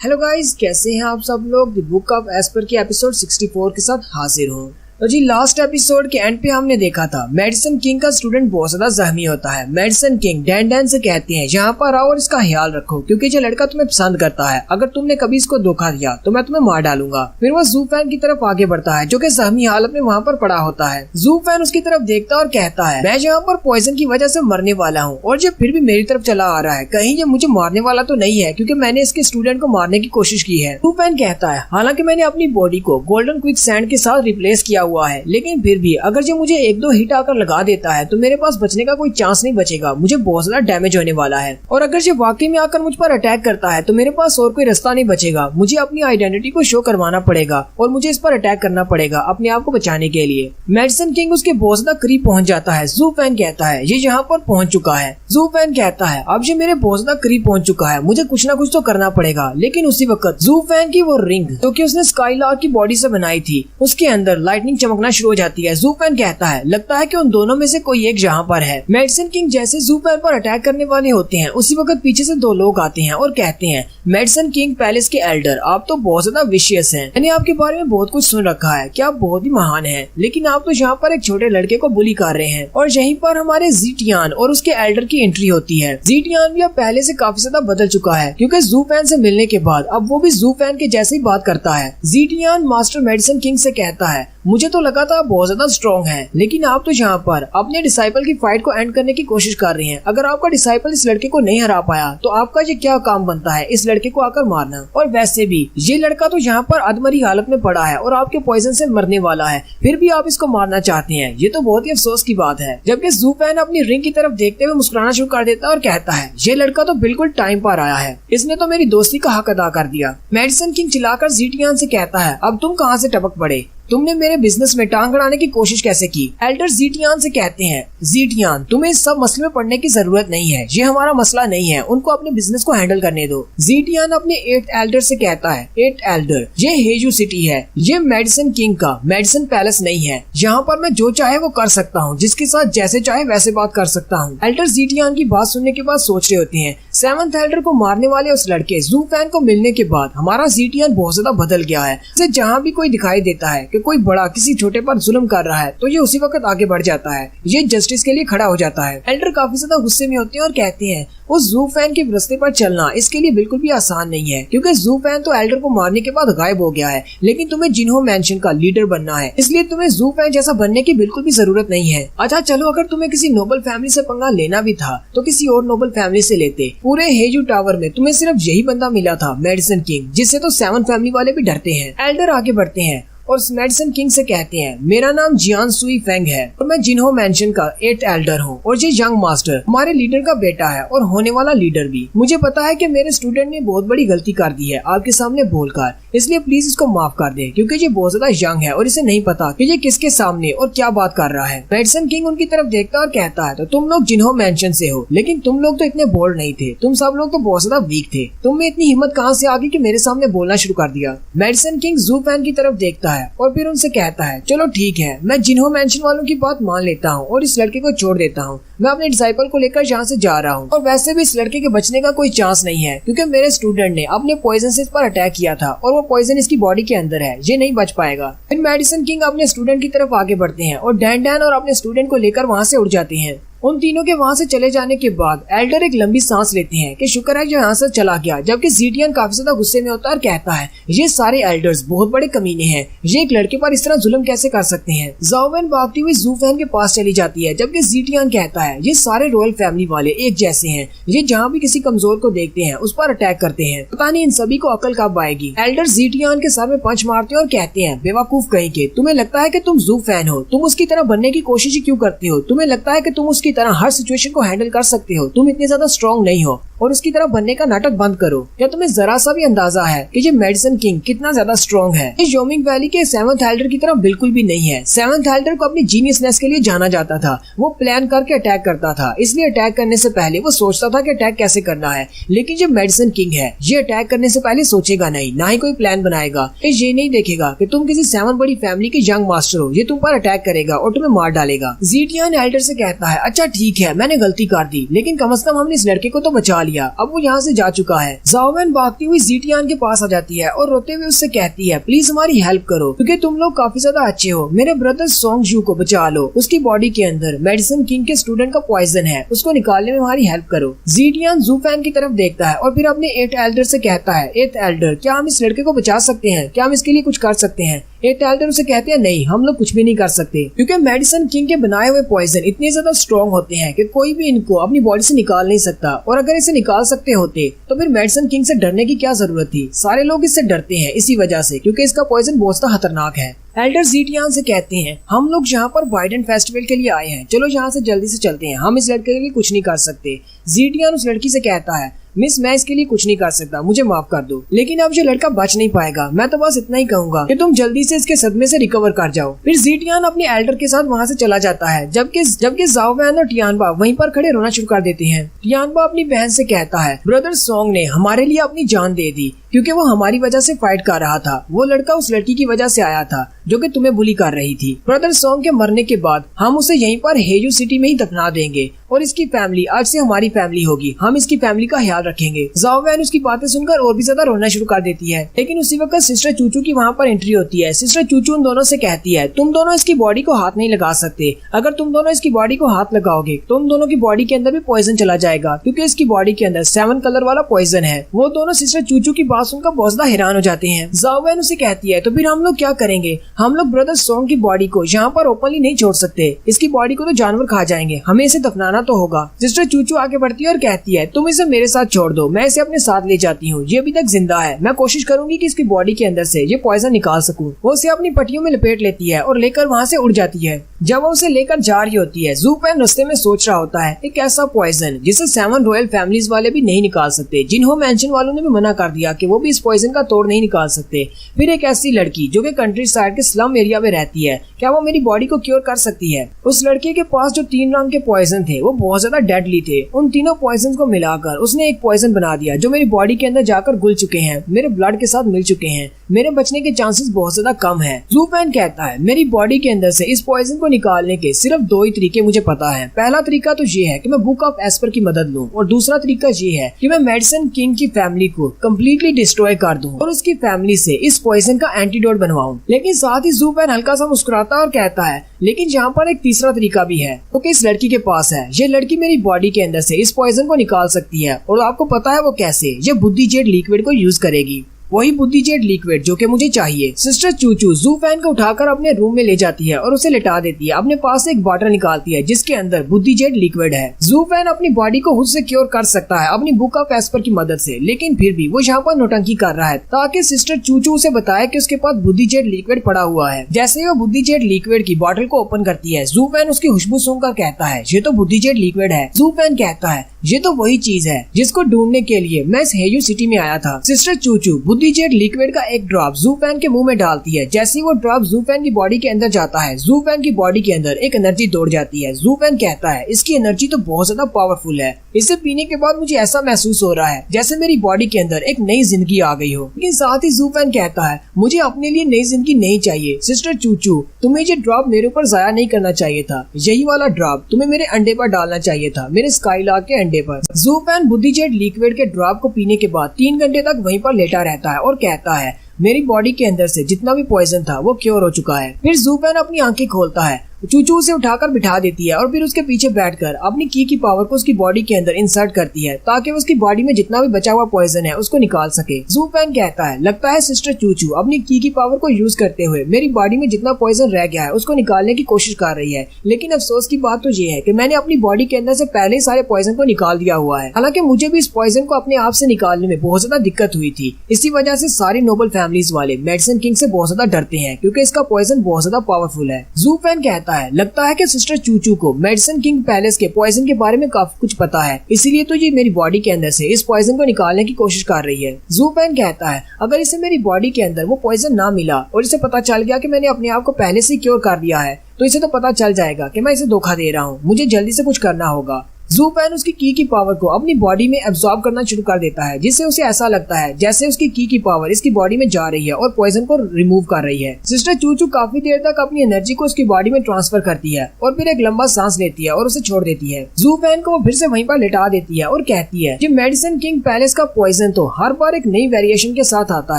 Hello guys, कैसे हैं आप सब लोग। द बुक ऑफ एस्पर के एपिसोड 64 के साथ हाजिर हूँ। तो जी लास्ट एपिसोड के एंड पे हमने देखा था मेडिसन किंग का स्टूडेंट बहुत ज्यादा जख्मी होता है। मेडिसन किंग डैन से कहते हैं यहाँ पर आओ और इसका ख्याल रखो क्योंकि ये लड़का तुम्हें पसंद करता है। अगर तुमने कभी इसको धोखा दिया तो मैं तुम्हें मार डालूंगा। फिर वो जू फैन की तरफ आगे बढ़ता है जो कि जख्मी हालत में वहाँ पर पड़ा होता है। जू फैन उसकी तरफ देखता है और कहता है मैं यहाँ पर पॉइजन की वजह से मरने वाला हूँ और ये फिर भी मेरी तरफ चला आ रहा है, कहीं ये मुझे मारने वाला तो नहीं है क्योंकि मैंने इसके स्टूडेंट को मारने की कोशिश की है। जू फैन कहता है हालांकि मैंने अपनी बॉडी को गोल्डन क्विक सैंड के साथ रिप्लेस किया हुआ है, लेकिन फिर भी अगर जो मुझे एक दो हिट आकर लगा देता है तो मेरे पास बचने का कोई चांस नहीं बचेगा, मुझे बहुत ज्यादा डैमेज होने वाला है। और अगर ये वाकई में आकर मुझ पर अटैक करता है तो मेरे पास और कोई रास्ता नहीं बचेगा, मुझे अपनी आइडेंटिटी को शो करवाना पड़ेगा और मुझे इस पर अटैक करना पड़ेगा अपने आप को बचाने के लिए। मेडिसन किंग उसके बहुत ज्यादा करीब पहुंच जाता है। जू फैन कहता है ये यहाँ पर पहुंच चुका है। जू फैन कहता है अब ये मेरे बहुत ज्यादा करीब पहुंच चुका है, मुझे कुछ ना कुछ तो करना पड़ेगा। लेकिन उसी वक्त जू फैन की वो रिंग जो कि उसने स्काईलार्क की बॉडी से बनाई थी उसके अंदर लाइटनिंग चमकना शुरू हो जाती है। जू फैन कहता है लगता है कि उन दोनों में से कोई एक यहाँ पर है। मेडिसन किंग जैसे जू फैन पर अटैक करने वाले होते हैं उसी वक्त पीछे से दो लोग आते हैं और कहते हैं मेडिसन किंग पैलेस के एल्डर आप तो बहुत ज्यादा विशियस हैं, मैंने आपके बारे में बहुत कुछ सुन रखा है कि आप बहुत ही महान हैं, लेकिन आप तो यहाँ पर एक छोटे लड़के को बुली कर रहे हैं। और यहीं पर हमारे ज़ीटियान और उसके एल्डर की एंट्री होती है। ज़ीटियान भी अब पहले से काफी ज्यादा बदल चुका है क्योंकि जू फैन से मिलने के बाद अब वो भी जू फैन के जैसे ही बात करता है। ज़ीटियान मास्टर मेडिसन किंग से कहता है मुझे तो लगा था आप बहुत ज्यादा स्ट्रॉन्ग हैं, लेकिन आप तो यहाँ पर अपने डिसाइपल की फाइट को एंड करने की कोशिश कर रहे हैं। अगर आपका डिसाइपल इस लड़के को नहीं हरा पाया तो आपका ये क्या काम बनता है इस लड़के को आकर मारना। और वैसे भी ये लड़का तो यहाँ पर अधमरी हालत में पड़ा है और आपके पॉइजन से मरने वाला है, फिर भी आप इसको मारना चाहते हैं, ये तो बहुत ही अफसोस की बात है। जबकि जू फैन अपनी रिंग की तरफ देखते हुए मुस्कुराना शुरू कर देता है और कहता है ये लड़का तो बिल्कुल टाइम पर आया है, इसने तो मेरी दोस्ती का हक अदा कर दिया। मेडिसन किंग चिल्लाकर ज़ीटियान से कहता है अब तुम कहाँ से टपक पड़े, तुमने मेरे बिजनेस में टांग अड़ाने की कोशिश कैसे की। एल्डर ज़ीटियान से कहते हैं ज़ीटियान तुम्हें इस सब मसले में पड़ने की जरूरत नहीं है, ये हमारा मसला नहीं है, उनको अपने बिजनेस को हैंडल करने दो। ज़ीटियान अपने 8th एल्डर से कहता है 8th एल्डर ये हेजू सिटी है, ये मेडिसन किंग का मेडिसन पैलेस नहीं है, यहाँ पर मैं जो चाहे वो कर सकता हूँ, जिसके साथ जैसे चाहे वैसे बात कर सकता हूँ। एल्डर ज़ीटियान की बात सुनने के बाद सोच रहे होते हैं 7th एल्डर को मारने वाले उस लड़के जू फैन को मिलने के बाद हमारा ज़ीटियान बहुत ज्यादा बदल गया है। जहाँ भी कोई दिखाई देता है कि कोई बड़ा किसी छोटे पर जुल्म कर रहा है तो ये उसी वक्त आगे बढ़ जाता है, ये जस्टिस के लिए खड़ा हो जाता है। एल्डर काफी ज्यादा गुस्से में होते हैं और कहते हैं उस जू फैन के रास्ते पर चलना इसके लिए बिल्कुल भी आसान नहीं है क्योंकि जू फैन तो एल्डर को मारने के बाद गायब हो गया है, लेकिन तुम्हें जिन्हो मैंशन का लीडर बनना है, इसलिए तुम्हें जू फैन जैसा बनने की बिल्कुल भी जरूरत नहीं है। अच्छा चलो, अगर तुम्हें किसी नोबल फैमिली से पंगा लेना भी था तो किसी और नोबल फैमिली से लेते। पूरे हेजू टावर में तुम्हें सिर्फ यही बंदा मिला था मेडिसन किंग, जिससे तो 7 फैमिली वाले भी डरते हैं। एल्डर आगे बढ़ते हैं और मेडिसन किंग से कहते हैं मेरा नाम जियान सुई फेंग है और मैं जिन्हो मैंशन का 8th एल्डर हूँ और ये यंग मास्टर हमारे लीडर का बेटा है और होने वाला लीडर भी। मुझे पता है कि मेरे स्टूडेंट ने बहुत बड़ी गलती कर दी है आपके सामने बोलकर, इसलिए प्लीज इसको माफ कर दे क्योंकि ये बहुत ज्यादा यंग है और इसे नहीं पता कि ये किसके सामने और क्या बात कर रहा है। मेडिसन किंग उनकी तरफ देखता और कहता है तो तुम लोग जिन्हो मैंशन से हो, लेकिन तुम लोग तो इतने बोल्ड नहीं थे, तुम सब लोग तो बहुत ज्यादा वीक थे, तुम में इतनी हिम्मत कहाँ से आ गई कि मेरे सामने बोलना शुरू कर दिया। मेडिसन किंग जू फैन की तरफ देखता है और फिर उनसे कहता है चलो ठीक है, मैं जिन्हो मैंशन वालों की बात मान लेता हूँ और इस लड़के को छोड़ देता हूँ, मैं अपने डिसाइपल को लेकर यहाँ से जा रहा हूँ। और वैसे भी इस लड़के के बचने का कोई चांस नहीं है क्योंकि मेरे स्टूडेंट ने अपने पॉइजन से इस पर अटैक किया था और वो पॉइजन इसकी बॉडी के अंदर है, ये नहीं बच पाएगा। फिर मेडिसन किंग अपने स्टूडेंट की तरफ आगे बढ़ते हैं और डैन और अपने स्टूडेंट को लेकर वहाँ से उड़ जाते हैं। उन तीनों के वहाँ से चले जाने के बाद एल्डर एक लंबी सांस लेते हैं कि शुक्र है जो यहाँ से चला गया, जबकि ज़ीटियान काफी ज्यादा गुस्से में होता है और कहता है ये सारे एल्डर्स बहुत बड़े कमीने हैं, ये एक लड़के पर इस तरह जुल्म कैसे कर सकते हैं। ज़ाओवेन भागती हुई जू फैन के पास चली जाती है जबकि ज़ीटियान कहता है ये सारे रॉयल फैमिली वाले एक जैसे हैं, ये जहाँ भी किसी कमजोर को देखते हैं उस पर अटैक करते हैं, पता नहीं इन सभी को अकल कब आएगी। एल्डर ज़ीटियान के सर में पंच मारते हैं और कहते हैं बेवकूफ कहीं के, तुम्हें लगता है कि तुम जू फैन हो, तुम उसकी तरह बनने की कोशिश क्यों करती हो, तुम्हें लगता है कि तुम उसकी तरह हर सिचुएशन को हैंडल कर सकते हो, तुम इतने ज्यादा स्ट्रॉन्ग नहीं हो और उसकी तरह बनने का नाटक बंद करो। क्या तुम्हें जरा सा भी अंदाजा है कि ये मेडिसन किंग कितना ज्यादा स्ट्रॉन्ग है। ये योमिंग वैली के 7th एल्डर की तरह बिल्कुल भी नहीं है। 7th एल्डर को अपनी जीनियसनेस के लिए जाना जाता था, वो प्लान करके अटैक करता था, इसलिए अटैक करने से पहले वो सोचता था कि अटैक कैसे करना है। लेकिन जो मेडिसन किंग है ये अटैक करने से पहले सोचेगा नहीं, ना ही कोई प्लान बनाएगा। ये नहीं देखेगा कि तुम किसी 7 बड़ी फैमिली के यंग मास्टर हो, ये तुम पर अटैक करेगा और तुम्हें मार डालेगा। ज़ीटियान एल्डर से कहता है अच्छा ठीक है मैंने गलती कर दी, लेकिन कम से कम हमने इस लड़के को तो बचा लिया, अब वो यहाँ से जा चुका है। ज़ाओवैन भागती हुई ज़ीटियान के पास आ जाती है और रोते हुए उससे कहती है प्लीज हमारी हेल्प करो क्योंकि तुम लोग काफी ज्यादा अच्छे हो, मेरे ब्रदर सोंगजू को बचा लो, उसकी बॉडी के अंदर मेडिसिन किंग के स्टूडेंट का पॉइजन है, उसको निकालने में हमारी हेल्प करो। ज़ीटियान ज़ूफैन की तरफ देखता है और फिर अपने 8th एल्डर से कहता है 8th एल्डर क्या हम इस लड़के को बचा सकते हैं, क्या हम इसके लिए कुछ कर सकते हैं। 8th एल्डर उसे कहते हैं नहीं, हम लोग कुछ भी नहीं कर सकते क्योंकि मेडिसिन किंग के बनाए हुए पॉइजन इतने ज्यादा स्ट्रॉन्ग होते हैं कि कोई भी इनको अपनी बॉडी से निकाल नहीं सकता, और अगर इसे निकाल सकते होते तो फिर मेडिसिन किंग से डरने की क्या जरूरत थी। सारे लोग इससे डरते हैं इसी वजह से क्योंकि इसका पॉइजन बहुत ज्यादा खतरनाक है। एल्डर ज़ीटियान से कहते हैं हम लोग यहाँ पर वाइडेंट फेस्टिवल के लिए आए हैं, चलो यहाँ से जल्दी से चलते हैं, हम इस लड़के के लिए कुछ नहीं कर सकते। ज़ीटियान उस लड़की से कहता है मिस मैं इसके लिए कुछ नहीं कर सकता, मुझे माफ कर दो, लेकिन अब ये लड़का बच नहीं पाएगा, मैं तो बस इतना ही कहूंगा कि तुम जल्दी से इसके सदमे से रिकवर कर जाओ। फिर ज़ीटियान अपने एल्डर के साथ वहाँ से चला जाता है, जबकि ज़ाओवैन और टियानबा वहीं पर खड़े रोना शुरू कर देते हैं। टियानबा अपनी बहन से कहता है ब्रदर सोंग ने हमारे लिए अपनी जान दे दी क्योंकि वो हमारी वजह से फाइट कर रहा था, वो लड़का उस लड़की की वजह से आया था जो कि तुम्हें बुली कर रही थी। ब्रदर सोंग के मरने के बाद हम उसे यहीं पर हेजू सिटी में ही दफना देंगे और इसकी फैमिली आज से हमारी फैमिली होगी, हम इसकी फैमिली का ख्याल रखेंगे। ज़ाओवैन उसकी बातें सुनकर और भी ज्यादा रोना शुरू कर देती है, लेकिन उसी वक्त सिस्टर चूचू की वहाँ पर एंट्री होती है। सिस्टर चूचू उन दोनों से कहती है तुम दोनों इसकी बॉडी को हाथ नहीं लगा सकते, अगर तुम दोनों इसकी बॉडी को हाथ लगाओगे तो तुम दोनों की बॉडी के अंदर भी पॉइजन चला जाएगा क्योंकि इसकी बॉडी के अंदर 7 कलर वाला पॉइजन है। वो दोनों सिस्टर चूचू की बात सुनकर बहुत ज्यादा हैरान हो जाते हैं। ज़ाओवैन उसे कहती है तो फिर हम लोग क्या करेंगे, हम लोग ब्रदर सोंग की बॉडी को यहाँ पर ओपनली नहीं छोड़ सकते, इसकी बॉडी को तो जानवर खा जाएंगे, हमें इसे दफनाना तो होगा। सिस्टर चूचू आगे बढ़ती है और कहती है तुम इसे मेरे साथ छोड़ दो, मैं इसे अपने साथ ले जाती हूँ, ये अभी तक जिंदा है, मैं कोशिश करूंगी कि इसकी बॉडी के अंदर से ये पॉइजन निकाल सकूं। वो उसे अपनी पट्टियों में लपेट लेती है और लेकर वहाँ से उड़ जाती है। जब वो उसे लेकर जा रही होती है ज़ूफैन रास्ते में सोच रहा होता है एक ऐसा पॉइजन जिसे 7 रॉयल फैमिलीज वाले भी नहीं निकाल सकते, जिन्हों मेंशन वालों ने भी मना कर दिया कि वो भी इस पॉइजन का तोड़ नहीं निकाल सकते। फिर एक ऐसी लड़की जो कि कंट्री साइड के स्लम एरिया में रहती है, क्या वो मेरी बॉडी को क्योर कर सकती है। उस लड़के के पास जो 3 रंग के पॉइजन थे वो बहुत ज्यादा डेडली थे, उन तीनों पॉइजन को मिलाकर उसने एक पॉइजन बना दिया जो मेरी बॉडी के अंदर जाकर घुल चुके हैं, मेरे ब्लड के साथ मिल चुके हैं, मेरे बचने के चांसेस बहुत ज्यादा कम है। ज़ूफैन कहता है मेरी बॉडी के अंदर से इस पॉइजन को निकालने के सिर्फ 2 ही तरीके मुझे पता है। पहला तरीका तो ये है कि मैं बुक ऑफ एस्पर की मदद लूं और दूसरा तरीका ये है कि मैं मेडिसिन किंग की फैमिली को कम्प्लीटली डिस्ट्रॉय कर दूं और उसकी फैमिली से इस पॉइजन का एंटीडोट बनवाऊं। लेकिन साथ ही ज़ूफैन हल्का सा मुस्कुराता और कहता है लेकिन यहाँ पर एक तीसरा तरीका भी है क्योंकि इस लड़की के पास है, ये लड़की मेरी बॉडी के अंदर से इस पॉइजन को निकाल सकती है और आपको पता है वो कैसे, ये बुद्धि जेड लिक्विड को यूज करेगी, वही बुद्धि जेड लिक्विड जो कि मुझे चाहिए। सिस्टर चूचू ज़ूफैन को उठाकर अपने रूम में ले जाती है और उसे लिटा देती है, अपने पास से एक बॉटल निकालती है जिसके अंदर बुद्धि जेड लिक्विड है। ज़ूफैन अपनी बॉडी को खुद से क्योर कर सकता है अपनी बुक ऑफ एस्पर की मदद से, लेकिन फिर भी वो यहाँ पर नौटंकी कर रहा है ताकि सिस्टर चूचू उसे बताए कि उसके पास बुद्धि जेड लिक्विड पड़ा हुआ है। जैसे ही वो बुद्धि जेड लिक्विड की बॉटल को ओपन करती है, ज़ूफैन उसकी खुशबू सूंघकर कहता है ये तो बुद्धि जेड लिक्विड है। ज़ूफैन कहता है ये तो वही चीज है जिसको ढूंढने के लिए मैं इस हेयू सिटी में आया था। सिस्टर चूचू बुद्धि जेड लिक्विड का एक ड्रॉप ज़ूफैन के मुंह में डालती है। जैसे ही वो ड्रॉप ज़ूफैन की बॉडी के अंदर जाता है, ज़ूफैन की बॉडी के अंदर एक एनर्जी दौड़ जाती है। ज़ूफैन कहता है इसकी एनर्जी तो बहुत ज्यादा पावरफुल है, इसे पीने के बाद मुझे ऐसा महसूस हो रहा है जैसे मेरी बॉडी के अंदर एक नई जिंदगी आ गई हो। लेकिन साथ ही ज़ूफैन कहता है मुझे अपने लिए नई जिंदगी नहीं चाहिए। सिस्टर चूचू तुम्हें ये ड्रॉप मेरे ऊपर जाया नहीं करना चाहिए था, यही वाला ड्रॉप तुम्हें मेरे अंडे पर डालना चाहिए था, मेरे स्काईलार्क के अंडे पर। ज़ूफैन बुद्धि जेड लिक्विड के ड्रॉप को पीने के बाद 3 घंटे तक वहीं पर लेटा रहता है और कहता है मेरी बॉडी के अंदर से जितना भी पॉइजन था वो क्योर हो चुका है। फिर ज़ूफैन अपनी आंखें खोलता है, चूचू उसे उठाकर बिठा देती है और फिर उसके पीछे बैठकर अपनी की पावर को उसकी बॉडी के अंदर इंसर्ट करती है ताकि वो उसकी बॉडी में जितना भी बचा हुआ पॉइजन है उसको निकाल सके। ज़ूफैन कहता है लगता है सिस्टर चूचू अपनी की पावर को यूज करते हुए मेरी बॉडी में जितना पॉइजन रह गया है उसको निकालने की कोशिश कर रही है। लेकिन अफसोस की बात तो ये है कि मैंने अपनी बॉडी के अंदर से पहले ही सारे पॉइजन को निकाल दिया हुआ है। हालांकि मुझे भी इस पॉइजन को अपने आप से निकालने में बहुत ज्यादा दिक्कत हुई थी। इसी वजह से सारी नोबल फैमिलीज वाले मेडिसिन किंग से बहुत ज्यादा डरते हैं क्योंकि इसका पॉइजन बहुत ज्यादा पावरफुल है। ज़ूफैन कहता है लगता है कि सिस्टर चूचू को मेडिसिन किंग पैलेस के पॉइजन के बारे में काफी कुछ पता है, इसीलिए तो ये मेरी बॉडी के अंदर से इस पॉइजन को निकालने की कोशिश कर रही है। ज़ूफैन कहता है अगर इसे मेरी बॉडी के अंदर वो पॉइजन ना मिला और इसे पता चल गया कि मैंने अपने आप को पहले से क्योर कर दिया है तो इसे तो पता चल जाएगा कि मैं इसे धोखा दे रहा हूँ, मुझे जल्दी से कुछ करना होगा। जू पेन उसकी की पावर को अपनी बॉडी में एब्जॉर्ब करना शुरू कर देता है, जिससे उसे ऐसा लगता है जैसे उसकी की पावर इसकी बॉडी में जा रही है और पॉइजन को रिमूव कर रही है। सिस्टर चूचू काफी देर तक अपनी एनर्जी को उसकी बॉडी में ट्रांसफर करती है और फिर एक लंबा सांस लेती है और उसे छोड़ देती है। जू पेन को फिर से वहीं पर लिटा देती है और कहती है कि मेडिसिन किंग पैलेस का पॉइजन तो हर बार एक नई वेरिएशन के साथ आता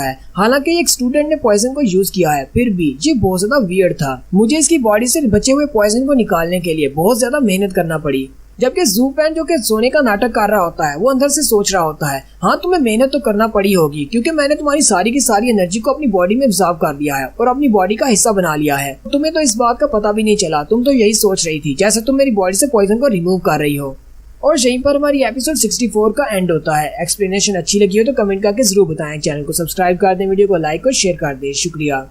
है। हालांकि एक स्टूडेंट ने पॉइजन को यूज किया है, फिर भी ये बहुत ज्यादा वियर्ड था। मुझे इसकी बॉडी से बचे हुए पॉइजन को निकालने के लिए बहुत ज्यादा मेहनत करना पड़ी। जबकि जू पेन जो कि सोने का नाटक कर रहा होता है, वो अंदर से सोच रहा होता है, हाँ तुम्हें मेहनत तो करना पड़ी होगी क्योंकि मैंने तुम्हारी सारी की सारी एनर्जी को अपनी बॉडी में एब्जॉर्ब कर लिया है और अपनी बॉडी का हिस्सा बना लिया है। तुम्हें तो इस बात का पता भी नहीं चला, तुम तो यही सोच रही थी जैसे तुम मेरी बॉडी से पॉइजन को रिमूव कर रही हो। और यहीं पर हमारी एपिसोड 64 का एंड होता है। एक्सप्लेनेशन अच्छी लगी हो तो कमेंट करके जरूर बताएं। चैनल को सब्सक्राइब कर दें, वीडियो को लाइक और शेयर कर दें। शुक्रिया।